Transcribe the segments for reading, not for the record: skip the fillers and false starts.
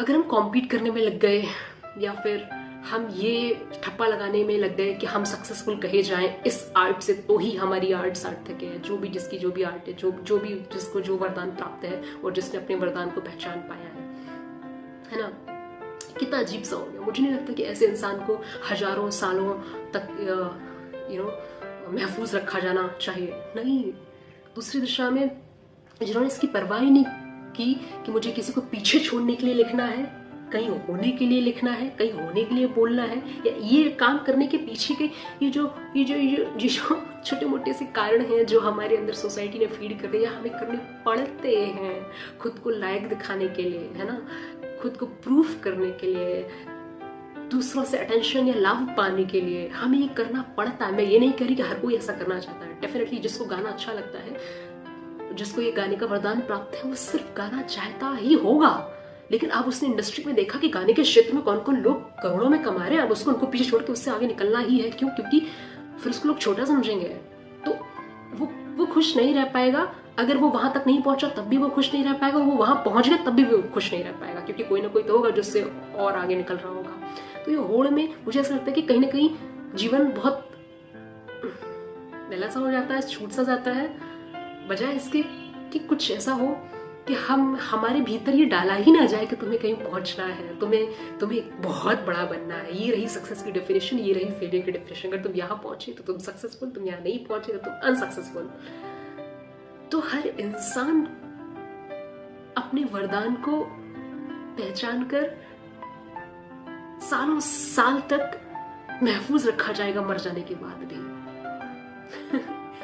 अगर हम कॉम्पीट करने में लग गए या फिर हम ये ठप्पा लगाने में लग गए कि हम सक्सेसफुल कहे जाएं इस आर्ट से, तो ही हमारी आर्ट सार्थक है। जो भी जिसकी जो भी आर्ट है, जो भी जिसको जो वरदान प्राप्त है और जिसने अपने वरदान को पहचान पाया है ना। कितना अजीब सा हो गया। मुझे नहीं लगता कि ऐसे इंसान को हजारों सालों तक महफूज रखा जाना चाहिए। नहीं, दूसरी दिशा में जिन्होंने इसकी परवाह ही नहीं की कि मुझे किसी को पीछे छोड़ने के लिए लिखना है, कहीं होने के लिए लिखना है, कहीं होने के लिए बोलना है, या ये काम करने के पीछे के ये जो छोटे मोटे से कारण हैं जो हमारे अंदर सोसाइटी ने फीड कर दिया, हमें करने पड़ते हैं खुद को लायक दिखाने के लिए, है ना, खुद को प्रूफ करने के लिए, दूसरों से अटेंशन या लव पाने के लिए हमें ये करना पड़ता है। मैं ये नहीं कह रही कि हर कोई ऐसा करना चाहता है। डेफिनेटली जिसको गाना अच्छा लगता है, जिसको ये गाने का वरदान प्राप्त है, वो सिर्फ गाना चाहता ही होगा। लेकिन अब उसने इंडस्ट्री में देखा कि गाने के क्षेत्र में कौन कौन लोग करोड़ों में कमा रहे हैं, अब उसको उनको पीछे छोड़ के उससे आगे निकलना ही है। क्यों? क्योंकि फिर उसको लोग छोटा समझेंगे, तो वो खुश नहीं रह पाएगा। अगर वो वहां तक नहीं पहुंचा तब भी वो खुश नहीं रह पाएगा, वो वहां पहुंच गया तब भी वो खुश नहीं रह पाएगा, क्योंकि कोई ना कोई तो होगा जिससे और आगे निकल रहा होगा। तो ये होड़ में मुझे ऐसा लगता है कि कहीं ना कहीं जीवन बहुत मैला सा हो जाता है, छूट सा जाता है, बजाय इसके कि कुछ ऐसा हो कि हमारे भीतर ये डाला ही ना जाए कि तुम्हें कहीं पहुंचना है, तुम्हें बहुत बड़ा बनना है। ये रही सक्सेस की डेफिनेशन, ये रही फेलियर की डेफिनेशन। अगर तुम यहाँ पहुंचे तो तुम सक्सेसफुल, तुम यहाँ नहीं पहुंचे तो तुम अनसक्सेसफुल। तो हर इंसान अपने वरदान को पहचान कर सालों साल तक महफूज रखा जाएगा मर जाने के बाद भी।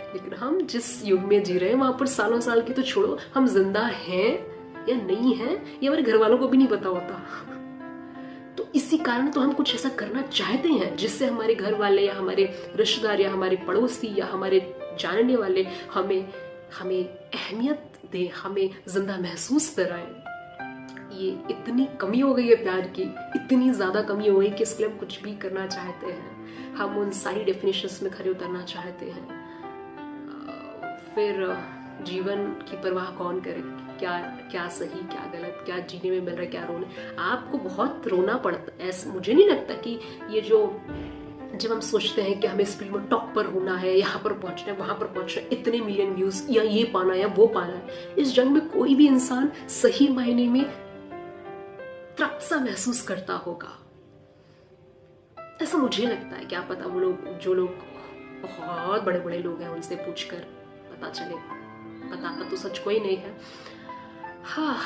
लेकिन हम जिस युग में जी रहे हैं वहां पर सालों साल की तो छोड़ो, हम जिंदा हैं या नहीं हैं ये हमारे घर वालों को भी नहीं पता होता। तो इसी कारण तो हम कुछ ऐसा करना चाहते हैं जिससे हमारे घर वाले या हमारे रिश्तेदार या हमारे पड़ोसी या हमारे जानने वाले हमें अहमियत दे, हमें जिंदा महसूस कराएं। ये इतनी कमी हो गई है प्यार की, इतनी ज्यादा कमी हो गई कि इसके लिए हम कुछ भी करना चाहते हैं। हम उन सारी डेफिनेशंस में खरे उतरना चाहते हैं। फिर जीवन की परवाह कौन करे? क्या सही, क्या गलत, क्या जीने में मिल रहा है, क्या रोने। आपको बहुत रोना पड़ता है। ऐसा मुझे नहीं लगता कि ये जब हम सोचते हैं कि हमें इस फील्ड में टॉप पर होना है, यहाँ पर पहुंचना है, वहां पर पहुंचना है, इतने मिलियन व्यूज या ये पाना है या वो पाना है, इस जंग में कोई भी इंसान सही मायने में तृप्त सा महसूस करता होगा, ऐसा मुझे लगता है। क्या पता वो लोग, जो लोग बहुत बड़े बड़े लोग हैं, उनसे पूछकर पता चले। पता तो सच कोई नहीं है। हाँ।